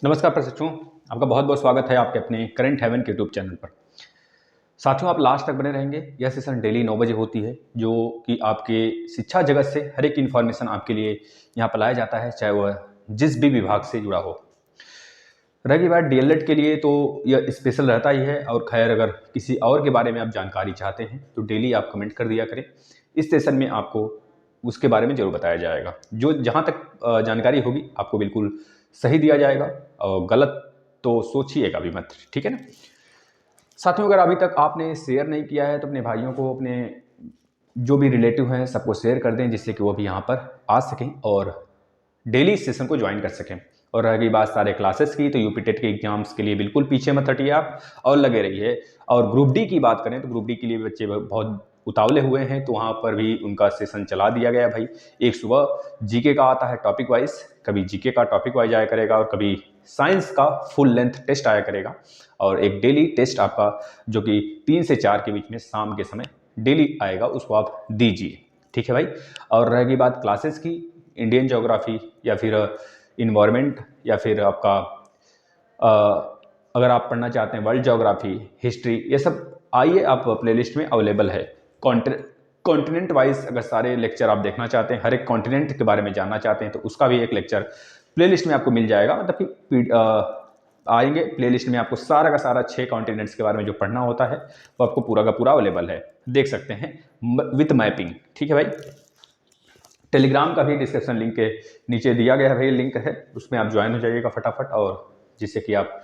नमस्कार प्रशिक्षुओं, आपका बहुत बहुत स्वागत है आपके अपने करंट हेवन के यूट्यूब चैनल पर। साथियों, आप लास्ट तक बने रहेंगे। यह सेशन डेली 9 बजे होती है, जो कि आपके शिक्षा जगत से हर एक इन्फॉर्मेशन आपके लिए यहाँ पर लाया जाता है, चाहे वह जिस भी विभाग से जुड़ा हो। रही बात डीएलएड के लिए, तो यह स्पेशल रहता ही है। और खैर, अगर किसी और के बारे में आप जानकारी चाहते हैं तो डेली आप कमेंट कर दिया करें। इस सेशन में आपको उसके बारे में जरूर बताया जाएगा। जो जहाँ तक जानकारी होगी आपको बिल्कुल सही दिया जाएगा, और गलत तो सोचिएगा भी मत, ठीक है ना। साथियों, अगर अभी तक आपने शेयर नहीं किया है तो अपने भाइयों को, अपने जो भी रिलेटिव हैं, सबको शेयर कर दें, जिससे कि वो भी यहाँ पर आ सकें और डेली सेशन को ज्वाइन कर सकें। और रही बात सारे क्लासेस की, तो यूपी टेट के एग्जाम्स के लिए बिल्कुल पीछे मत हटिए आप, और लगे रहिए। और ग्रुप डी की बात करें तो ग्रुप डी के लिए बच्चे बहुत उतावले हुए हैं, तो वहाँ पर भी उनका सेशन चला दिया गया भाई। एक सुबह जीके का आता है टॉपिक वाइज, कभी जीके का टॉपिक वाइज आया करेगा, और कभी साइंस का फुल लेंथ टेस्ट आया करेगा। और एक डेली टेस्ट आपका, जो कि 3 से 4 के बीच में शाम के समय डेली आएगा, उसको आप दीजिए, ठीक है भाई। और रहेगी बात क्लासेस की, इंडियन ज्योग्राफी या फिर इन्वायरमेंट, या फिर आपका अगर आप पढ़ना चाहते हैं वर्ल्ड ज्योग्राफी, हिस्ट्री, ये सब आइए, आप प्लेलिस्ट में अवेलेबल है। कॉन्टिनेंट वाइज अगर सारे लेक्चर आप देखना चाहते हैं, हर एक कॉन्टिनेंट के बारे में जानना चाहते हैं, तो उसका भी एक लेक्चर प्लेलिस्ट में आपको मिल जाएगा। मतलब कि आएंगे प्लेलिस्ट में, आपको सारा का सारा 6 कॉन्टिनेंट्स के बारे में जो पढ़ना होता है वो आपको पूरा का पूरा अवेलेबल है, देख सकते हैं विथ मैपिंग, ठीक है भाई। टेलीग्राम का भी डिस्क्रिप्शन लिंक के नीचे दिया गया है भाई, लिंक है, उसमें आप ज्वाइन हो जाइएगा फटाफट, और जिससे कि आप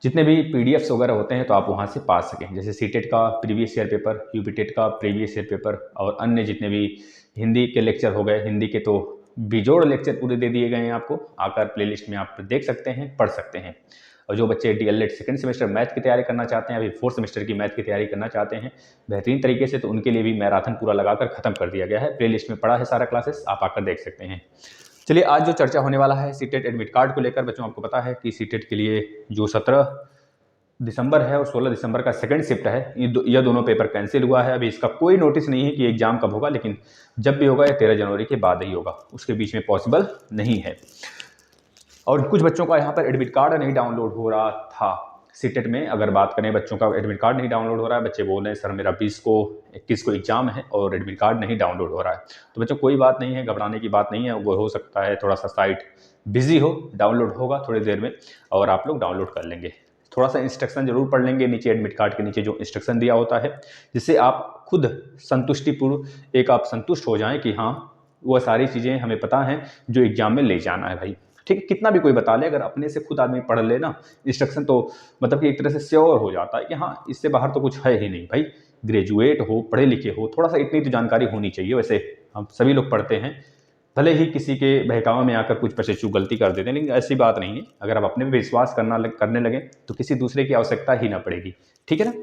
जितने भी पीडीएफ्स वगैरह होते हैं तो आप वहाँ से पा सकें। जैसे सीटेट का previous year paper, UP TET का प्रीवियस ईयर पेपर, और अन्य जितने भी हिंदी के लेक्चर हो गए, हिंदी के तो बिजोड़ लेक्चर पूरे दे दिए गए हैं आपको, आकर प्लेलिस्ट में आप देख सकते हैं, पढ़ सकते हैं। और जो बच्चे डीएलएड सेकंड सेमेस्टर मैथ की तैयारी करना चाहते हैं, अभी 4th सेमेस्टर की मैथ की तैयारी करना चाहते हैं बेहतरीन तरीके से, तो उनके लिए भी मैराथन पूरा लगाकर खत्म कर दिया गया है। प्लेलिस्ट में पड़ा है सारा क्लासेस, आप आकर देख सकते हैं। चलिए, आज जो चर्चा होने वाला है सीटेट एडमिट कार्ड को लेकर। बच्चों, आपको पता है कि सीटेट के लिए जो 17 दिसंबर है और 16 दिसंबर का सेकंड शिफ्ट है, यह दोनों पेपर कैंसिल हुआ है। अभी इसका कोई नोटिस नहीं है कि एग्जाम कब होगा, लेकिन जब भी होगा यह 13 जनवरी के बाद ही होगा, उसके बीच में पॉसिबल नहीं है। और कुछ बच्चों का यहाँ पर एडमिट कार्ड नहीं डाउनलोड हो रहा था सीटेट में। अगर बात करें, बच्चों का एडमिट कार्ड नहीं डाउनलोड हो रहा है, बच्चे बोल रहे हैं सर मेरा 20 को 21 को एग्जाम है और एडमिट कार्ड नहीं डाउनलोड हो रहा है। तो बच्चों, कोई बात नहीं है, घबराने की बात नहीं है। वो हो सकता है थोड़ा सा साइट बिजी हो, डाउनलोड होगा थोड़ी देर में और आप लोग डाउनलोड कर लेंगे। थोड़ा सा इंस्ट्रक्शन जरूर पढ़ लेंगे, नीचे एडमिट कार्ड के नीचे जो इंस्ट्रक्शन दिया होता है, जिससे आप खुद संतुष्टिपूर्व आप संतुष्ट हो जाएं कि हाँ, वह सारी चीज़ें हमें पता हैं जो एग्जाम में ले जाना है भाई, ठीक है। कितना भी कोई बता ले, अगर अपने से खुद आदमी पढ़ ले ना इंस्ट्रक्शन, तो मतलब कि एक तरह से श्योर हो जाता है कि हाँ, इससे बाहर तो कुछ है ही नहीं भाई। ग्रेजुएट हो, पढ़े लिखे हो, थोड़ा सा इतनी तो जानकारी होनी चाहिए। वैसे हम सभी लोग पढ़ते हैं, भले ही किसी के बहकावे में आकर कुछ प्रशिक्षु गलती कर देते हैं, लेकिन ऐसी बात नहीं है। अगर आप अपने पे विश्वास करने लगे तो किसी दूसरे की आवश्यकता ही ना पड़ेगी, ठीक है ना।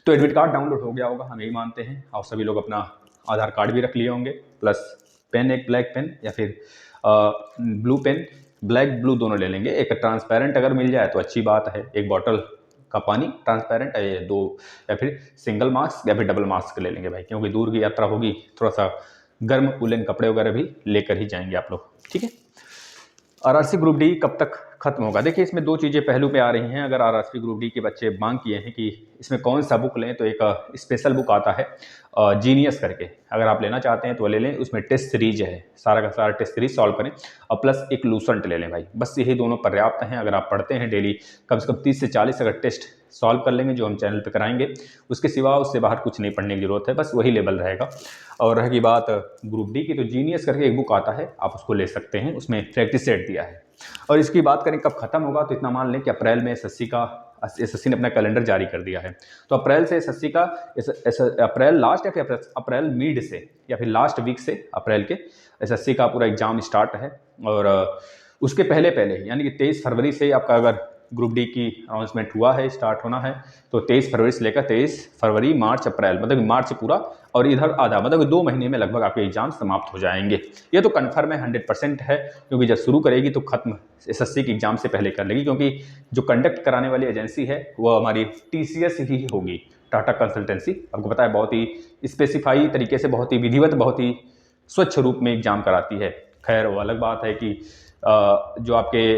तो एडमिट कार्ड डाउनलोड हो गया होगा, हम यही मानते हैं, और सभी लोग अपना आधार कार्ड भी रख लिए होंगे, प्लस पेन, एक ब्लैक पेन या फिर ब्लू पेन, ब्लैक ब्लू दोनों ले लेंगे। एक ट्रांसपेरेंट अगर मिल जाए तो अच्छी बात है, एक बॉटल का पानी ट्रांसपेरेंट, दो, या फिर सिंगल मास्क या फिर डबल मास्क ले लेंगे भाई, क्योंकि दूर की यात्रा होगी, थोड़ा सा गर्म उलन कपड़े वगैरह भी लेकर ही जाएंगे आप लोग, ठीक है। आरआरसी ग्रुप डी कब तक खत्म होगा? देखिए, इसमें 2 चीज़ें पहलू पे आ रही हैं। अगर आरआरसी ग्रुप डी के बच्चे मांग किए हैं कि इसमें कौन सा बुक लें, तो एक स्पेशल बुक आता है जीनियस करके, अगर आप लेना चाहते हैं तो ले लें। उसमें टेस्ट सीरीज है, सारा का सारा टेस्ट सीरीज सॉल्व करें, और प्लस एक लूसेंट ले लें भाई। बस यही दोनों पर्याप्त हैं। अगर आप पढ़ते हैं डेली कम से कम 30 से 40 अगर टेस्ट सॉल्व कर लेंगे, जो हम चैनल पे कराएंगे, उसके सिवा उससे बाहर कुछ नहीं पढ़ने की जरूरत है, बस वही लेवल रहेगा। और रहेगी बात ग्रुप डी की, तो जीनियस करके एक बुक आता है, आप उसको ले सकते हैं, उसमें प्रैक्टिस सेट दिया है। और इसकी बात करें कब खत्म होगा, तो इतना मान लें कि अप्रैल में एसएससी ने अपना कैलेंडर जारी कर दिया है। तो अप्रैल से एसएससी का अप्रैल लास्ट या फिर अप्रैल मिड से या फिर लास्ट वीक से अप्रैल के एसएससी का पूरा एग्जाम स्टार्ट है। और उसके पहले यानी कि 23 फरवरी से आपका अगर ग्रुप डी की अनाउंसमेंट हुआ है, स्टार्ट होना है, तो 23 फरवरी से लेकर 23 फरवरी, मार्च, अप्रैल, मतलब मार्च पूरा और इधर आधा, मतलब 2 महीने में लगभग आपके एग्जाम समाप्त हो जाएंगे। ये तो कन्फर्म है, 100% है, क्योंकि जब शुरू करेगी तो खत्म एसएससी की एग्जाम से पहले कर लेगी, क्योंकि जो कंडक्ट कराने वाली एजेंसी है वो हमारी टीसीएस ही होगी, टाटा कंसल्टेंसी। आपको पता है, बहुत ही स्पेसिफाई तरीके से, बहुत ही विधिवत, बहुत ही स्वच्छ रूप में एग्जाम कराती है। खैर, वो अलग बात है कि जो आपके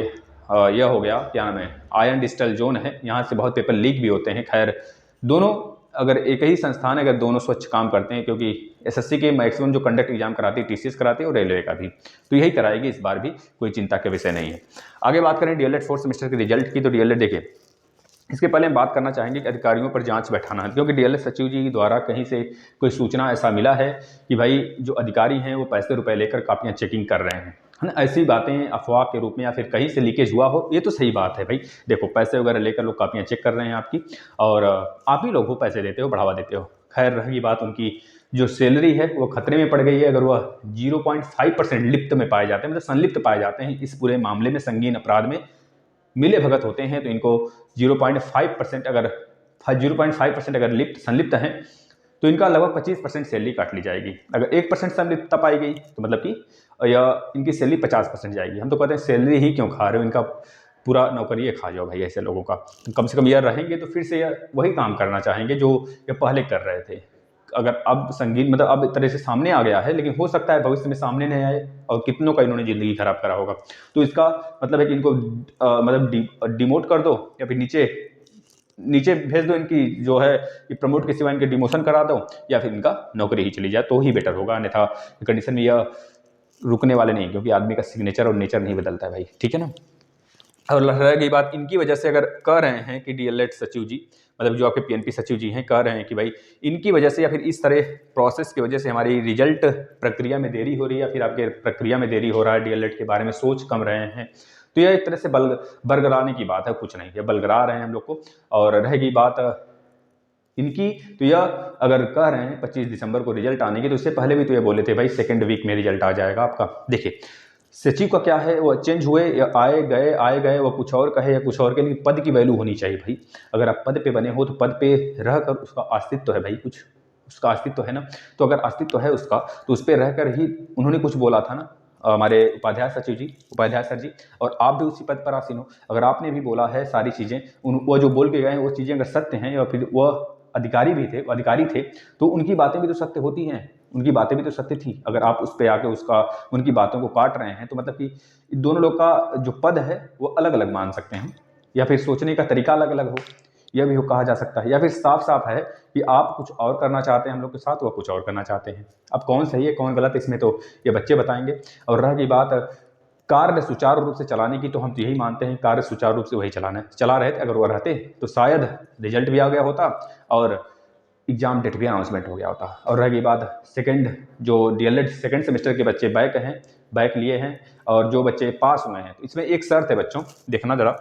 यह हो गया, क्या नाम है, आयन डिजिटल जोन है, यहाँ से बहुत पेपर लीक भी होते हैं। खैर दोनों अगर एक ही संस्थान अगर दोनों स्वच्छ काम करते हैं, क्योंकि एसएससी के मैक्सिमम जो कंडक्ट एग्जाम कराती है टीसीएस कराती है और रेलवे का भी, तो यही कराएगी इस बार भी, कोई चिंता के विषय नहीं है। आगे बात करें डीएलएड फोर्थ सेमेस्टर के रिजल्ट की, तो डीएलएड देखिए, इसके पहले हम बात करना चाहेंगे कि अधिकारियों पर जांच बैठाना है, क्योंकि डीएलएड सचिव जी द्वारा कहीं से कोई सूचना ऐसा मिला है कि भाई जो अधिकारी हैं वो पैसे रुपए लेकर कापियां चेकिंग कर रहे हैं, है ना। ऐसी बातें अफवाह के रूप में या फिर कहीं से लीकेज हुआ हो, ये तो सही बात है भाई। देखो पैसे वगैरह लेकर लोग कापियां चेक कर रहे हैं आपकी, और आप ही लोग वो पैसे देते हो, बढ़ावा देते हो। खैर रही बात उनकी जो सैलरी है वो खतरे में पड़ गई है, अगर वह 0.5% लिप्त में पाए जाते हैं, मतलब संलिप्त पाए जाते हैं इस पूरे मामले में, संगीन अपराध में मिले भगत होते हैं, तो इनको 0.5% अगर 0.5% अगर संलिप्त हैं तो इनका लगभग 25% सैलरी काट ली जाएगी। अगर 1% संलिप्तता पाई गई तो मतलब कि या इनकी सैलरी 50% जाएगी। हम तो कहते हैं सैलरी ही क्यों खा रहे हो, इनका पूरा नौकरी खा जाओ भाई ऐसे लोगों का। कम से कम यह रहेंगे तो फिर से यह वही काम करना चाहेंगे जो ये पहले कर रहे थे। अगर अब संगीत मतलब अब एक तरह से सामने आ गया है, लेकिन हो सकता है भविष्य में सामने नहीं आए, और कितनों का इन्होंने ज़िंदगी खराब करा होगा। तो इसका मतलब है कि इनको मतलब डिमोट कर दो या फिर नीचे भेज दो, इनकी जो है कि प्रमोट के सिवा इनके डिमोशन करा दो, या फिर इनका नौकरी ही चली जाए तो ही बेटर होगा। अन्यथा कंडीशन में यह रुकने वाले नहीं, क्योंकि आदमी का सिग्नेचर और नेचर नहीं बदलता है भाई, ठीक है ना। और रह गई बात इनकी वजह से, अगर कह रहे हैं कि डीएलएड सचिव जी मतलब जो आपके पीएनपी सचिव जी हैं कह रहे हैं कि भाई इनकी वजह से या फिर इस तरह प्रोसेस की वजह से हमारी रिजल्ट प्रक्रिया में देरी हो रही है, या फिर आपके प्रक्रिया में देरी हो रहा है, डीएलएड के बारे में सोच कम रहे हैं, तो यह एक तरह से बरगराने की बात है, कुछ नहीं, ये बलगरा रहे हैं हम लोग को। और रहेगी बात इनकी, तो यह अगर कह रहे हैं 25 दिसंबर को रिजल्ट आने की, तो उससे पहले भी तो ये बोले थे भाई सेकेंड वीक में रिजल्ट आ जाएगा आपका। देखिए सचिव का क्या है, वो चेंज हुए या आए गए वो कुछ और कहे या कुछ और के, लिए पद की वैल्यू होनी चाहिए भाई। अगर आप पद पे बने हो तो पद पे रहकर उसका अस्तित्व है भाई, कुछ उसका अस्तित्व है ना। तो अगर अस्तित्व है उसका, तो उस पर रहकर ही उन्होंने कुछ बोला था ना, हमारे उपाध्याय सर जी, और आप भी उसी पद पर आसीन हो। अगर आपने भी बोला है सारी चीज़ें, वो जो बोल के गए हैं वो चीज़ें अगर सत्य हैं, या फिर वह अधिकारी थे, तो उनकी बातें भी तो सत्य होती हैं, उनकी बातें भी तो सत्य थी। अगर आप उस पर आके उनकी बातों को काट रहे हैं, तो मतलब कि दोनों लोग का जो पद है वो अलग अलग मान सकते हैं, या फिर सोचने का तरीका अलग अलग हो, यह भी कहा जा सकता है। या फिर साफ साफ है कि आप कुछ और करना चाहते हैं हम लोग के साथ, वह कुछ और करना चाहते हैं। अब कौन सही है कौन गलत, इसमें तो ये बच्चे बताएंगे। और रह गई बात कार्य सुचारू रूप से चलाने की, तो हम तो यही मानते हैं कार्य सुचारू रूप से वही चला रहे थे। अगर वो रहते तो शायद रिजल्ट भी आ गया होता और एग्जाम डेट भी अनाउंसमेंट हो गया होता। और रह गई बात सेकंड, जो डीएलएड सेकंड सेमेस्टर के बच्चे बैक लिए हैं, और जो बच्चे पास हुए हैं, तो इसमें एक शर्त है बच्चों, देखना जरा।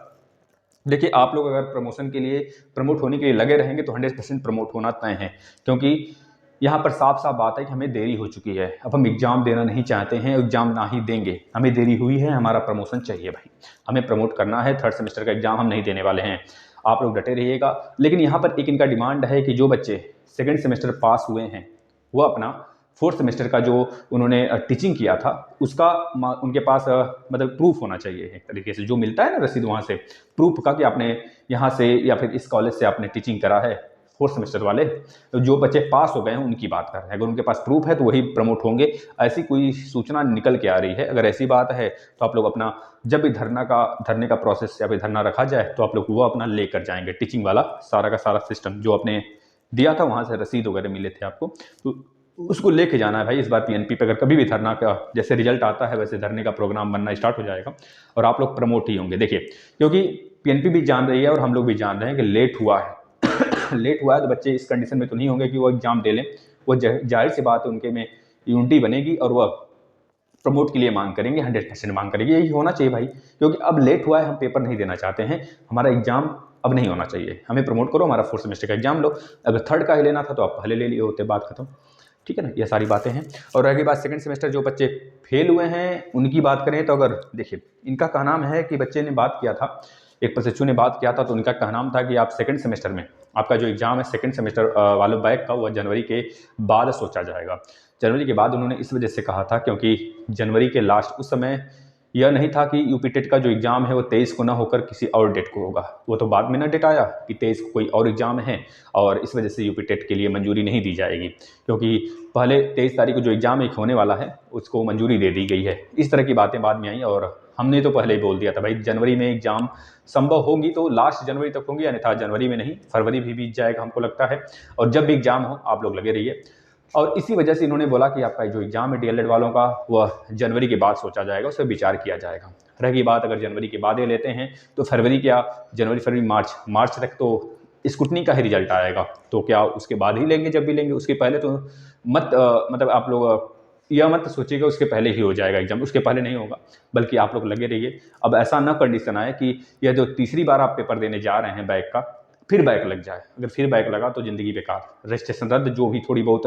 देखिए आप लोग अगर प्रमोशन के लिए प्रमोट होने के लिए लगे रहेंगे तो 100% प्रमोट होना तय है, क्योंकि यहाँ पर साफ साफ बात है कि हमें देरी हो चुकी है। अब हम एग्जाम देना नहीं चाहते हैं, एग्जाम ना ही देंगे, हमें देरी हुई है, हमारा प्रमोशन चाहिए भाई, हमें प्रमोट करना है। थर्ड सेमेस्टर का एग्जाम हम नहीं देने वाले हैं, आप लोग डटे रहिएगा। लेकिन यहाँ पर एक इनका डिमांड है कि जो बच्चे सेकेंड सेमेस्टर पास हुए हैं वो अपना फोर्थ सेमेस्टर का जो उन्होंने टीचिंग किया था उसका उनके पास मतलब प्रूफ होना चाहिए, एक तरीके से जो मिलता है ना रसीद, वहाँ से प्रूफ का कि आपने यहाँ से या फिर इस कॉलेज से आपने टीचिंग करा है। फोर्थ सेमेस्टर वाले तो जो बच्चे पास हो गए हैं उनकी बात कर रहे हैं, अगर उनके पास प्रूफ है तो वही प्रमोट होंगे, ऐसी कोई सूचना निकल के आ रही है। अगर ऐसी बात है तो आप लोग अपना जब भी धरने का प्रोसेस या फिर धरना रखा जाए तो आप लोग वो अपना लेकर जाएंगे, टीचिंग वाला सारा का सारा सिस्टम जो आपने दिया था, वहाँ से रसीद वगैरह मिले थे आपको, तो उसको लेके जाना है भाई। इस बार पीएनपी पे अगर कभी भी धरना का जैसे रिजल्ट आता है वैसे धरने का प्रोग्राम बनना स्टार्ट हो जाएगा और आप लोग प्रमोट ही होंगे। देखिए क्योंकि पीएनपी भी जान रही है और हम लोग भी जान रहे हैं कि लेट हुआ है लेट हुआ है तो बच्चे इस कंडीशन में तो नहीं होंगे कि वो एग्जाम दे लें। वो जाहिर सी बात है उनके में यूनिटी बनेगी और वह प्रमोट के लिए मांग करेंगे, 100% मांग करेंगे। यही होना चाहिए भाई, क्योंकि अब लेट हुआ है, हम पेपर नहीं देना चाहते हैं, हमारा एग्जाम अब नहीं होना चाहिए, हमें प्रमोट करो, हमारा फोर्थ सेमेस्टर का एग्जाम लो। अगर थर्ड का ही लेना था तो आप पहले ले लिए होते, बात खत्म, ठीक है ना। ये सारी बातें हैं। और रह गई बात सेकंड सेमेस्टर जो बच्चे फेल हुए हैं उनकी बात करें तो अगर देखिए इनका कहनाम है कि बच्चे ने बात किया था, एक प्रशिक्षु ने बात किया था, तो उनका कहनाम था कि आप सेकंड सेमेस्टर में आपका जो एग्जाम है सेकंड सेमेस्टर वाले बैक का, वह जनवरी के बाद सोचा जाएगा। जनवरी के बाद उन्होंने इस वजह से कहा था क्योंकि जनवरी के लास्ट उस समय यह नहीं था कि यूपी टेट का जो एग्ज़ाम है वो 23 को ना होकर किसी और डेट को होगा। वो तो बाद में ना डेट आया कि 23 को कोई और एग्ज़ाम है और इस वजह से यूपी टेट के लिए मंजूरी नहीं दी जाएगी, क्योंकि पहले 23 तारीख को जो एग्ज़ाम एक होने वाला है उसको मंजूरी दे दी गई है। इस तरह की बातें बाद में आई और हमने तो पहले ही बोल दिया था भाई जनवरी में एग्जाम संभव होगी तो लास्ट जनवरी तक होंगी, अन्यथा जनवरी में नहीं, फरवरी भी बीत जाएगा हमको लगता है। और जब भी एग्जाम हो आप लोग लगे रहिए। और इसी वजह से इन्होंने बोला कि आपका जो एग्जाम है डीएलएड वालों का वह जनवरी के बाद सोचा जाएगा, उस पर विचार किया जाएगा। रही बात अगर जनवरी के बाद ये लेते हैं तो फरवरी क्या, जनवरी फरवरी मार्च तक तो स्कूटनी का ही रिजल्ट आएगा, तो क्या उसके बाद ही लेंगे? जब भी लेंगे उसके पहले तो मतलब आप लोग यह मत सोचिएगा उसके पहले ही हो जाएगा एग्जाम, उसके पहले नहीं होगा, बल्कि आप लोग लगे रहिए। अब ऐसा ना कंडीशन आए कि यह जो तीसरी बार आप पेपर देने जा रहे हैं बैक का, फिर बैक लग जाए। अगर फिर बैक लगा तो ज़िंदगी बेकार, रजिस्ट्रेशन रद्द, जो भी थोड़ी बहुत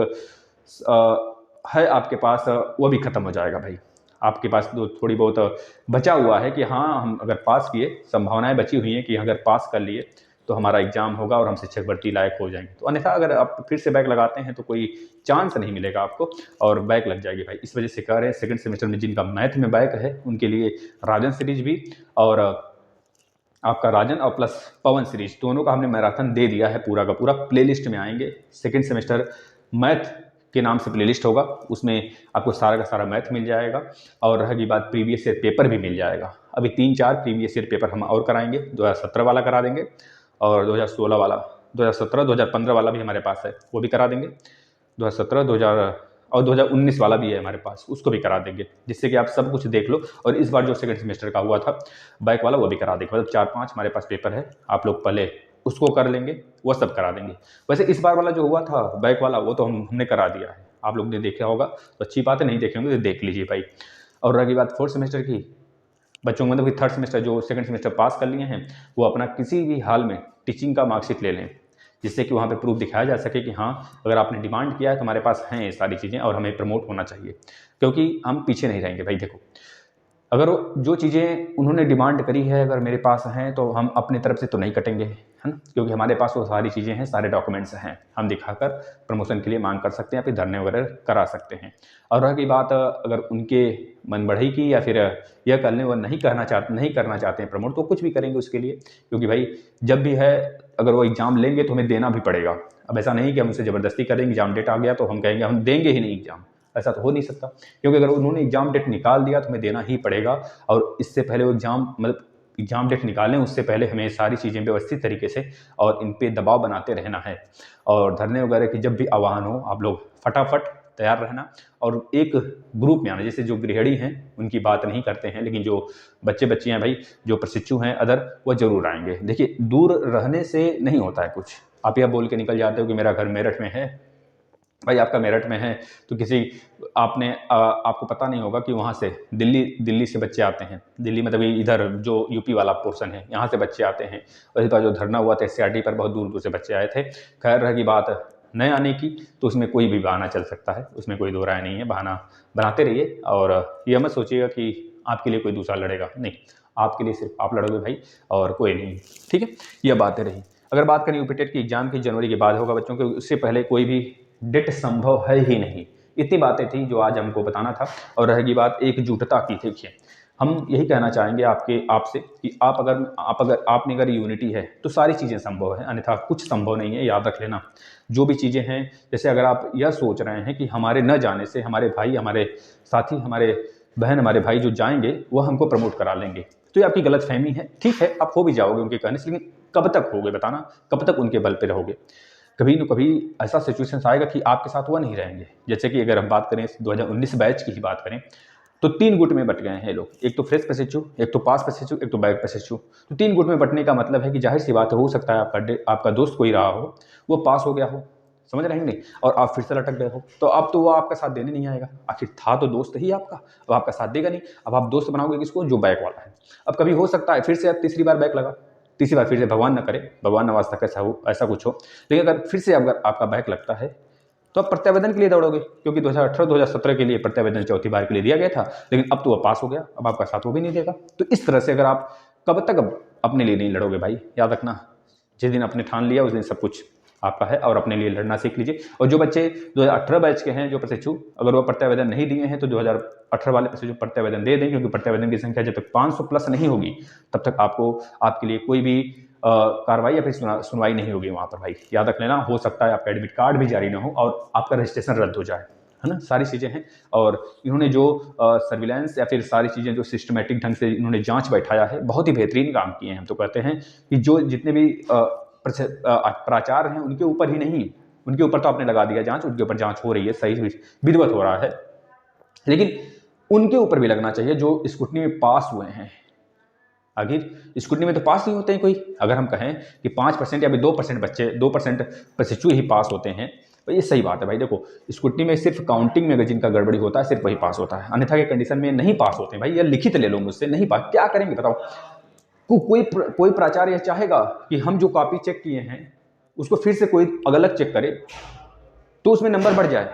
है आपके पास वो भी ख़त्म हो जाएगा भाई। आपके पास जो थोड़ी बहुत बचा हुआ है कि हाँ हम अगर पास किए, संभावनाएं बची हुई हैं कि अगर पास कर लिए तो हमारा एग्जाम होगा और हम शिक्षक भर्ती लायक हो जाएंगे। तो अन्यथा अगर आप फिर से बैक लगाते हैं तो कोई चांस नहीं मिलेगा आपको और बैक लग जाएगी भाई। इस वजह से कह रहे हैं सेकंड सेमेस्टर में जिनका मैथ में बैक है उनके लिए राजन सीरीज भी और आपका राजन और प्लस पवन सीरीज दोनों का हमने मैराथन दे दिया है, पूरा का पूरा प्लेलिस्ट में आएंगे। सेकंड सेमेस्टर मैथ के नाम से प्लेलिस्ट होगा, उसमें आपको सारा का सारा मैथ मिल जाएगा और रहेगी बात प्रीवियस ईयर पेपर भी मिल जाएगा। अभी 3-4 प्रीवियस ईयर पेपर हम और कराएंगे, 2017 वाला करा देंगे और 2016 वाला, 2017 2015 वाला भी हमारे पास है, वो भी करा देंगे। 2017 2000 और 2019 वाला भी है हमारे पास, उसको भी करा देंगे, जिससे कि आप सब कुछ देख लो। और इस बार जो सेकंड सेमेस्टर का हुआ था बैक वाला वो भी करा देंगे, मतलब 4-5 हमारे पास पेपर है, आप लोग पहले उसको कर लेंगे, वो सब करा देंगे। वैसे इस बार वाला जो हुआ था बैक वाला वो तो हमने करा दिया है, आप लोग ने देखा होगा तो अच्छी बात है, नहीं देखेंगे तो देख लीजिए भाई। और रही बात फोर्थ सेमेस्टर की, बच्चों को मतलब कि थर्ड सेमेस्टर जो सेकंड सेमेस्टर पास कर लिए हैं वो अपना किसी भी हाल में टीचिंग का मार्कशीट ले लें, जिससे कि वहाँ पे प्रूफ दिखाया जा सके कि हाँ अगर आपने डिमांड किया है तो हमारे पास हैं ये सारी चीज़ें और हमें प्रमोट होना चाहिए, क्योंकि हम पीछे नहीं रहेंगे भाई। देखो अगर जो चीज़ें उन्होंने डिमांड करी है अगर मेरे पास हैं तो हम अपने तरफ से तो नहीं कटेंगे, है ना, क्योंकि हमारे पास वो सारी चीज़ें हैं, सारे डॉक्यूमेंट्स हैं, हम दिखाकर प्रमोशन के लिए मांग कर सकते हैं, फिर धरने वगैरह करा सकते हैं। और रही बात अगर उनके मन बढ़ई की या फिर यह कर लें वो नहीं करना चाहते हैं प्रमोट, तो कुछ भी करेंगे उसके लिए, क्योंकि भाई जब भी है अगर वो एग्ज़ाम लेंगे तो हमें देना भी पड़ेगा। अब ऐसा नहीं कि हम उनसे ज़बरदस्ती करेंगे, एग्ज़ाम डेट आ गया तो हम कहेंगे हम देंगे ही नहीं एग्ज़ाम, ऐसा तो हो नहीं सकता, क्योंकि अगर उन्होंने एग्जाम डेट निकाल दिया तो हमें देना ही पड़ेगा। और इससे पहले वो एग्जाम डेट निकालें उससे पहले हमें सारी चीज़ें व्यवस्थित तरीके से और इन पे दबाव बनाते रहना है। और धरने वगैरह की जब भी आह्वान हो आप लोग फटाफट तैयार रहना और एक ग्रुप में आना। जैसे जो गृहिणी हैं उनकी बात नहीं करते हैं, लेकिन जो बच्चे हैं भाई, जो प्रशिक्षु हैं अदर, वो जरूर आएंगे। देखिए दूर रहने से नहीं होता है कुछ, आप यह बोल के निकल जाते हो कि मेरा घर मेरठ में है, भाई आपका मेरठ में है तो आपको पता नहीं होगा कि वहाँ से दिल्ली से बच्चे आते हैं, दिल्ली मतलब इधर जो यूपी वाला पोर्शन है यहाँ से बच्चे आते हैं। और इस बार जो धरना हुआ था एससीईआरटी पर बहुत दूर दूर से बच्चे आए थे। खैर रही बात नए आने की, तो उसमें कोई भी बहाना चल सकता है, उसमें कोई दो राय नहीं है, बहाना बनाते रहिए। और यह मत सोचिएगा कि आपके लिए कोई दूसरा लड़ेगा, नहीं, आपके लिए सिर्फ आप लड़ोगे भाई और कोई नहीं, ठीक है। यह बातें रही। अगर बात करें यूपीटेट की एग्जाम की, जनवरी के बाद होगा बच्चों के, उससे पहले कोई भी डेट संभव है ही नहीं। इतनी बातें थी जो आज हमको बताना था। और रहेगी बात एकजुटता की, देखिए हम यही कहना चाहेंगे आपसे कि आप में अगर यूनिटी है तो सारी चीज़ें संभव है, अन्यथा कुछ संभव नहीं है, याद रख लेना। जो भी चीज़ें हैं, जैसे अगर आप यह सोच रहे हैं कि हमारे न जाने से हमारे भाई, हमारे साथी, हमारे बहन, हमारे भाई जो जाएंगे वह हमको प्रमोट करा लेंगे, तो ये आपकी गलतफहमी है। ठीक है आप हो भी जाओगे उनके कहने से, लेकिन कब तक होगे बताना, कब तक उनके बल पे रहोगे? कभी न कभी ऐसा सिचुएशन आएगा कि आपके साथ वो नहीं रहेंगे। जैसे कि अगर हम बात करें 2019 बैच की ही बात करें तो 3 गुट में बट गए हैं लोग, एक तो फ्रेश प्रशिक्षु, एक तो पास प्रशिक्षु, एक तो बैक प्रशिक्षु। तो 3 गुट में बटने का मतलब है कि जाहिर सी बात है, हो सकता है आपका दोस्त कोई रहा हो, वो पास हो गया हो, समझ रहे हैं नहीं, और आप फिर से लटक गए हो, तो अब तो वो आपका साथ देने नहीं आएगा। आखिर था तो दोस्त ही आपका, अब आपका साथ देगा नहीं। अब आप दोस्त बनाओगे किसको? जो बैक वाला है। अब कभी हो सकता है फिर से आप तीसरी बार बैक लगा, तीसरी बार फिर से, भगवान न करे, भगवान नवाज तक ऐसा कुछ हो, लेकिन अगर फिर से अगर आपका बैक लगता है तो आप प्रत्यावेदन के लिए दौड़ोगे, क्योंकि 2018-2017 के लिए प्रत्यावेदन चौथी बार के लिए दिया गया था, लेकिन अब तो वह पास हो गया, अब आपका साथ वो भी नहीं देगा। तो इस तरह से अगर आप कब तक अब अपने लिए नहीं लड़ोगे भाई, याद रखना, जिस दिन आपने ठान लिया उस दिन सब कुछ आपका है, और अपने लिए लड़ना सीख लीजिए। और जो बच्चे 2018 बैच के हैं, जो प्रशिक्षु, अगर वो प्रत्यावेदन नहीं दिए हैं तो 2018 वाले प्रशिक्षु प्रत्यावेदन दे दें, क्योंकि प्रत्यावेदन की संख्या जब तक 500 प्लस नहीं होगी तब तक आपके लिए कोई भी कार्रवाई या फिर सुनवाई नहीं होगी वहाँ पर भाई, याद रख लेना। हो सकता है आपका एडमिट कार्ड भी जारी ना हो और आपका रजिस्ट्रेशन रद्द हो जाए, है ना, सारी चीज़ें हैं। और इन्होंने जो सर्विलांस या फिर सारी चीज़ें जो सिस्टमेटिक ढंग से इन्होंने जांच बैठाया है, बहुत ही बेहतरीन काम किए हैं। हम तो कहते हैं कि जो जितने भी प्राचार्य हैं उनके ऊपर ही नहीं, उनके ऊपर तो आपने लगा दिया जांच, उनके ऊपर जांच हो रही है, सही विधिवत हो रहा है, लेकिन उनके ऊपर भी लगना चाहिए जो स्क्रूटनी में पास हुए हैं। आखिर स्क्रूटनी में तो पास नहीं होते हैं कोई। अगर हम कहें कि 5% या फिर 2% बच्चे, 2% प्रशिक्षु ही पास होते हैं, तो ये सही बात है भाई। देखो, स्क्रूटनी में सिर्फ काउंटिंग में अगर जिनका गड़बड़ी होता है सिर्फ वही पास होता है, अन्यथा के कंडीशन में नहीं पास होते हैं भाई। ये लिखित ले लो मुझसे, नहीं पास, क्या करेंगे बताओ। कोई प्राचार्य चाहेगा कि हम जो कॉपी चेक किए हैं उसको फिर से कोई अलग चेक करे तो उसमें नंबर बढ़ जाए?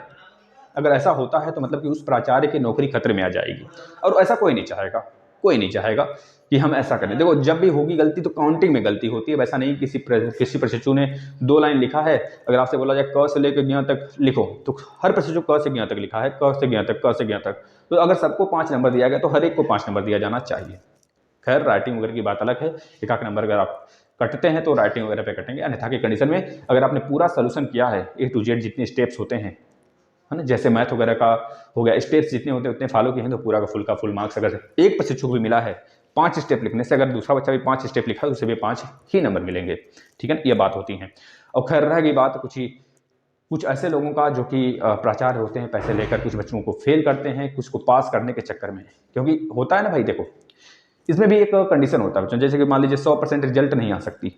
अगर ऐसा होता है तो मतलब कि उस प्राचार्य की नौकरी खतरे में आ जाएगी, और ऐसा कोई नहीं चाहेगा। कोई नहीं चाहेगा कि हम ऐसा करें। देखो, जब भी होगी गलती तो काउंटिंग में गलती होती है, वैसा नहीं किसी प्रशिक्षु ने 2 लाइन लिखा है, अगर आपसे बोला जाए क से लेकर ज्ञ तक लिखो, तो हर प्रशिक्षु क से ज्ञ तक लिखा है, क से ज्ञ तक, क से ज्ञ तक। तो अगर सबको 5 नंबर दिया गया तो हर एक को 5 नंबर दिया जाना चाहिए। खैर, राइटिंग वगैरह की बात अलग है, एक आध नंबर अगर आप कटते हैं तो राइटिंग वगैरह पे कटेंगे, अन्यथा की कंडीशन में अगर आपने पूरा सोल्यूशन किया है, A to Z जितने स्टेप्स होते हैं, है ना, जैसे मैथ वगैरह का हो गया, स्टेप्स जितने होते हैं उतने फॉलो किए हैं, तो पूरा का फुल मार्क्स अगर एक प्रशिक्षु को भी मिला है 5 स्टेप लिखने से, अगर दूसरा बच्चा भी 5 स्टेप लिखा है उसे भी 5 ही नंबर मिलेंगे। ठीक है ना, ये बात होती है। और खैर, रह गई बात कुछ ऐसे लोगों का जो कि प्राचार्य होते हैं, पैसे लेकर कुछ बच्चों को फेल करते हैं, कुछ को पास करने के चक्कर में। क्योंकि होता है ना भाई, देखो इसमें भी एक कंडीशन होता है बच्चों, जैसे कि मान लीजिए 100% रिजल्ट नहीं आ सकती,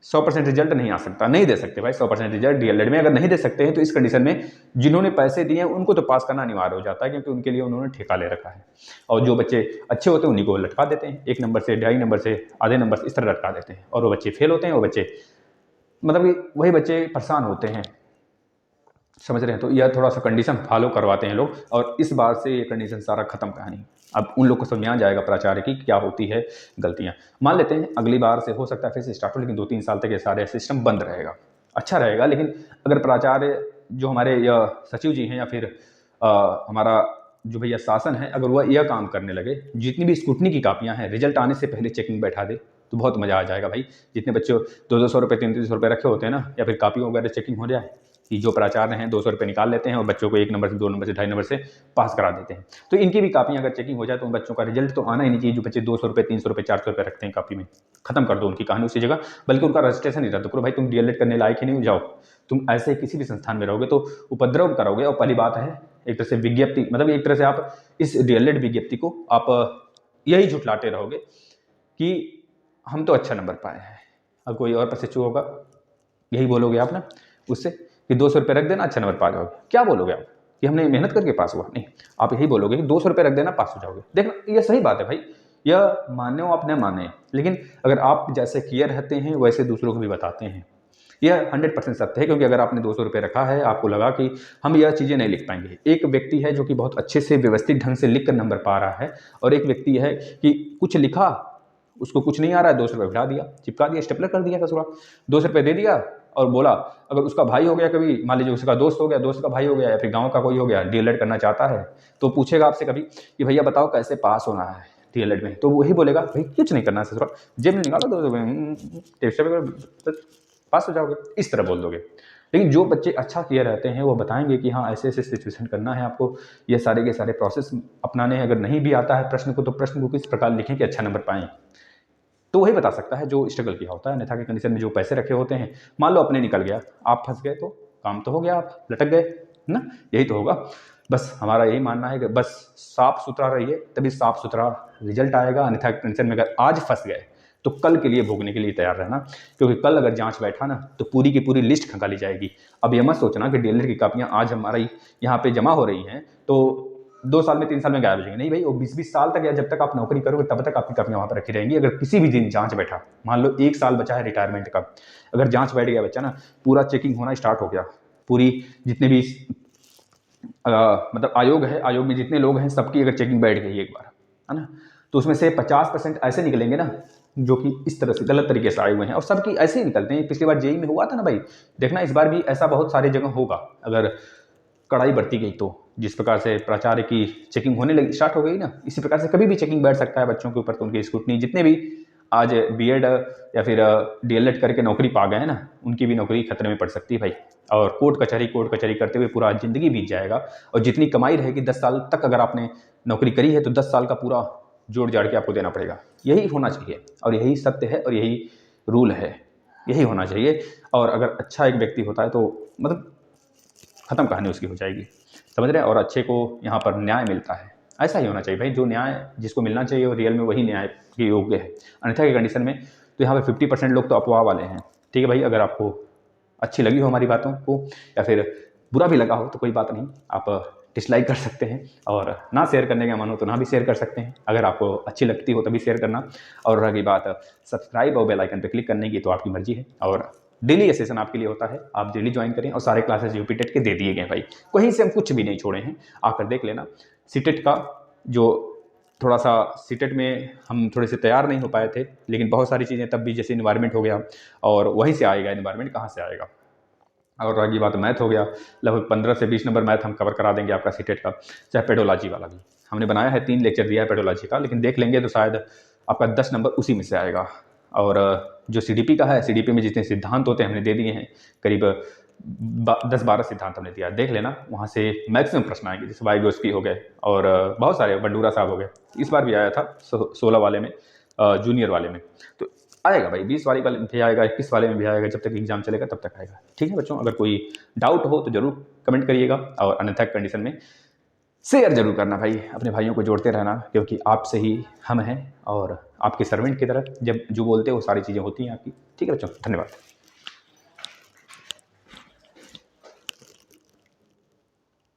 100% रिजल्ट नहीं आ सकता, नहीं दे सकते भाई 100% रिजल्ट डीएलएड में। अगर नहीं दे सकते हैं तो इस कंडीशन में जिन्होंने पैसे दिए हैं उनको तो पास करना अनिवार्य हो जाता है, क्योंकि उनके लिए उन्होंने ठेका ले रखा है। और जो बच्चे अच्छे होते हैं उन्हीं को लटका देते हैं, 1 नंबर से, 2.5 नंबर से, आधे नंबर से, इस तरह लटका देते हैं। और वो बच्चे फेल होते हैं, वो बच्चे मतलब कि वही बच्चे परेशान होते हैं, समझ रहे हैं। तो यह थोड़ा सा कंडीशन फॉलो करवाते हैं लोग, और इस बार से ये कंडीशन सारा खत्म कहानी। अब उन लोग को समझ में आ जाएगा प्राचार्य की क्या होती है गलतियां। मान लेते हैं अगली बार से हो सकता है फिर से स्टार्ट हो, लेकिन 2-3 साल तक ये सारे सिस्टम बंद रहेगा, अच्छा रहेगा। लेकिन अगर प्राचार्य जो हमारे सचिव जी हैं या फिर हमारा जो भैया शासन है, अगर वह यह काम करने लगे, जितनी भी स्क्रूटनी की कापियां हैं रिजल्ट आने से पहले चेकिंग बैठा दे, तो बहुत मज़ा आ जाएगा भाई। जितने बच्चे 200 रुपये, 300 रुपये रखे होते हैं ना, या फिर कापियों वगैरह चेकिंग हो जाए, कि जो प्राचार्य हैं 200 रुपये निकाल लेते हैं और बच्चों को 1 नंबर से, 2 नंबर से, 2.5 नंबर से पास करा देते हैं। तो इनकी भी कापियां अगर चेकिंग हो जाए तो उन बच्चों का रिजल्ट तो आना ही नहीं चाहिए। जो बच्चे 200 रुपये, 300 रुपये, 400 रुपये रखते हैं कापी में, खत्म कर दो उनकी कहानी उसी जगह, बल्कि उनका रजिस्ट्रेशन ही रद्द करो भाई। तुम डीएलएड करने लायक ही नहीं, जाओ। तुम ऐसे किसी भी संस्थान में रहोगे तो उपद्रव करोगे। और पहली बात है, एक तरह से विज्ञप्ति, मतलब एक तरह से आप इस डीएलएड विज्ञप्ति को आप यही झुठलाते रहोगे कि हम तो अच्छा नंबर पाए हैं। अब कोई और प्रशिक्षु होगा, यही बोलोगे आप ना उससे कि 200 रुपये रख देना, अच्छा नंबर पा जाओगे। क्या बोलोगे आप कि हमने मेहनत करके पास हुआ? नहीं, आप यही बोलोगे कि 200 रुपये रख देना, पास हो जाओगे। देखना, ये सही बात है भाई, यह माने हो आप न माने, लेकिन अगर आप जैसे किए रहते हैं वैसे दूसरों को भी बताते हैं, यह 100% सत्य है। क्योंकि अगर आपने 200 रुपये रखा है, आपको लगा कि हम यह चीज़ें नहीं लिख पाएंगे, एक व्यक्ति है जो कि बहुत अच्छे से व्यवस्थित ढंग से लिख कर नंबर पा रहा है, और एक व्यक्ति है कि कुछ लिखा, उसको कुछ नहीं आ रहा है, 200 रुपये उठा दिया, चिपका दिया, स्टेपलर कर दिया, कसुरा 200 रुपये दे दिया, और बोला अगर उसका भाई हो गया, कभी मान लीजिए उसका दोस्त हो गया, दोस्त का भाई हो गया, या फिर गांव का कोई हो गया, डीएलएड करना चाहता है, तो पूछेगा आपसे कभी कि भैया बताओ कैसे पास होना है डीएलएड में, तो वही बोलेगा भाई कुछ नहीं करना है ससुरा, जेब में निकालो 200 रुपये, पास हो जाओगे, इस तरह बोल दोगे। लेकिन जो बच्चे अच्छा किए रहते हैं वो बताएंगे कि हाँ ऐसे ऐसे सिचुएशन करना है आपको, ये सारे के सारे प्रोसेस अपनाने हैं। अगर नहीं भी आता है प्रश्न को, तो प्रश्न को किस प्रकार लिखें कि अच्छा नंबर पाएं, तो वही बता सकता है जो स्ट्रगल किया होता है। अन्यथा के कंडीशन में जो पैसे रखे होते हैं, मान लो अपने निकल गया, आप फंस गए तो काम तो हो गया, आप लटक गए ना, यही तो होगा। बस हमारा यही मानना है कि बस साफ सुथरा रहिए, तभी साफ सुथरा रिजल्ट आएगा। अन्यथा कंडीशन में अगर आज फंस गए तो कल के लिए भोगने के लिए तैयार रहना, क्योंकि कल अगर जांच बैठा ना तो पूरी की पूरी लिस्ट खंगाली जाएगी। अब ये मत सोचना कि डीएलएड की कापियां आज हमारी यहाँ पे जमा हो रही हैं तो 2 साल में, 3 साल में गायब हो जाएंगे। नहीं भाई, वो 20-20 साल तक, या जब तक आप नौकरी करोगे तब तक आपकी कापियां वहाँ पर रखी रहेंगी। अगर किसी भी दिन जांच बैठा, मान लो 1 साल बचा है रिटायरमेंट का, अगर जांच बैठ गया बच्चा ना, पूरा चेकिंग होना स्टार्ट हो गया, पूरी जितने भी मतलब आयोग है, आयोग में जितने लोग हैं सबकी अगर चेकिंग बैठ गई एक बार, है ना, तो उसमें से 50% ऐसे निकलेंगे ना जो कि इस तरह से गलत तरीके से आए हुए हैं, और सबकी ऐसे ही निकलते हैं। पिछली बार जेईई में हुआ था ना भाई, देखना इस बार भी ऐसा बहुत सारी जगह होगा अगर कड़ाई बढ़ती गई तो। जिस प्रकार से प्राचार्य की चेकिंग होने लगी, स्टार्ट हो गई ना, इसी प्रकार से कभी भी चेकिंग बैठ सकता है बच्चों के ऊपर। तो उनकी स्क्रूटनी जितने भी आज बीएड या फिर डीएलएड करके नौकरी पा गए हैं ना, उनकी भी नौकरी खतरे में पड़ सकती है भाई। और कोर्ट कचहरी करते हुए पूरा ज़िंदगी बीत जाएगा, और जितनी कमाई रहेगी 10 साल तक अगर आपने नौकरी करी है तो 10 साल का पूरा जोड़ जाड़ के आपको देना पड़ेगा। यही होना चाहिए और यही सत्य है और यही रूल है, यही होना चाहिए। और अगर अच्छा एक व्यक्ति होता है तो मतलब ख़त्म कहानी उसकी हो जाएगी, समझ रहे हैं। और अच्छे को यहाँ पर न्याय मिलता है, ऐसा ही होना चाहिए भाई। जो न्याय जिसको मिलना चाहिए वो रियल में वही न्याय के योग्य है। अन्यथा की कंडीशन में तो यहाँ पे 50% लोग तो अफवाह वाले हैं। ठीक है भाई, अगर आपको अच्छी लगी हो हमारी बातों को या फिर बुरा भी लगा हो तो कोई बात नहीं, आप डिसलाइक कर सकते हैं, और ना शेयर करने का मन हो तो ना भी शेयर कर सकते हैं। अगर आपको अच्छी लगती हो तभी शेयर करना। और रही बात सब्सक्राइब और बेल आइकन पर क्लिक करने की, तो आपकी मर्जी है। और डेली ये सेशन आपके लिए होता है, आप डेली ज्वाइन करें। और सारे क्लासेस यूपी टेट के दे दिए गए भाई, कहीं से हम कुछ भी नहीं छोड़े हैं, आकर देख लेना। सीटेट का जो थोड़ा सा सीटेट में हम थोड़े से तैयार नहीं हो पाए थे, लेकिन बहुत सारी चीज़ें तब भी, जैसे इन्वायरमेंट हो गया, और वहीं से आएगा इन्वायरमेंट, कहाँ से आएगा। और रही बात मैथ हो गया, लगभग 15 से 20 नंबर मैथ हम कवर करा देंगे आपका सीटेट का। चाहे पेडोलॉजी वाला भी हमने बनाया है, 3 लेक्चर दिया है पेडोलॉजी का, लेकिन देख लेंगे तो शायद आपका 10 नंबर उसी में से आएगा। और जो सीडीपी का है, सीडीपी में जितने सिद्धांत होते हैं हमने दे दिए हैं, करीब 10-12 सिद्धांत हमने दिया, देख लेना। वहाँ से मैक्सिमम प्रश्न आएंगे, जैसे वाइगोस्की हो गए और बहुत सारे, बंडूरा साहब हो गए, इस बार भी आया था 16 वाले में, जूनियर वाले में। तो आएगा भाई, 20 वाले में भी आएगा, 21 वाले में भी आएगा, जब तक एग्जाम चलेगा तब तक आएगा। ठीक है बच्चों, अगर कोई डाउट हो तो जरूर कमेंट करिएगा, और अन्यथा कंडीशन में शेयर जरूर करना भाई, अपने भाइयों को जोड़ते रहना, क्योंकि आपसे ही हम हैं, और आपके सर्वेंट की तरह जब जो बोलते हैं वो सारी चीज़ें होती हैं आपकी। ठीक है बच्चों, धन्यवाद।